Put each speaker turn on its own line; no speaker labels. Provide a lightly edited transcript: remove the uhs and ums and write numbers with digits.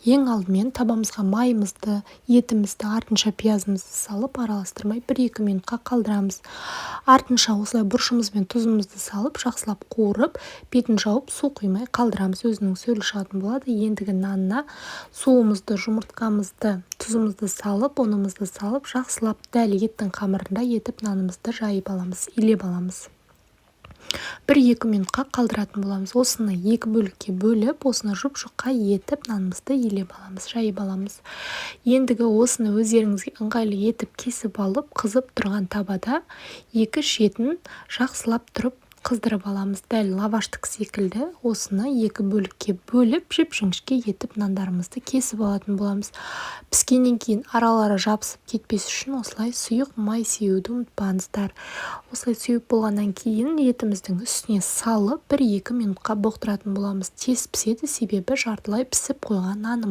Ең алдымен табамызға майымызды, етімізді, артынша пиязымызды салып араластырмай 1-2 минутқа қалдырамыз. Артынша осылай бұршымыз бен тұзымызды салып жақсылап қуырып, бетін жауып су құймай қалдырамыз. Өзінің сөлі шығатын болады. Ендігі нанына суымызды, жұмыртқамызды, тұзымызды салып, ұнымызды салып, жақсылап дәл еттің қамырында етіп нанымызды жайып аламыз, илеп аламыз. 1-2 минутқа қалдыратын боламыз. Осыны 2 бөлікке бөліп, осыны жұп-жұқа етіп нанымызды илеп аламыз, жайып аламыз. Ендігі осыны өздеріңізге ыңғайлы етіп кесіп алып, қызып тұрған табада екі шетін жақсылап тұрып қыздырып аламыз. Дәл лаваштық секілді осыны 2 бөлікке бөліп, жіп-жіңішке етіп нандарымызды кесіп алатын боламыз. Піскеннен кейін аралары жабысып кетпес үшін осылай сұйық май сеуді ұмытпаңыздар. Осылай сеуіп болғаннан кейін етіміздің үстіне салып 1-2 минутқа бұқтыратын боламыз. Тез піседі, себебі жартылай пісіп қойған нанымыз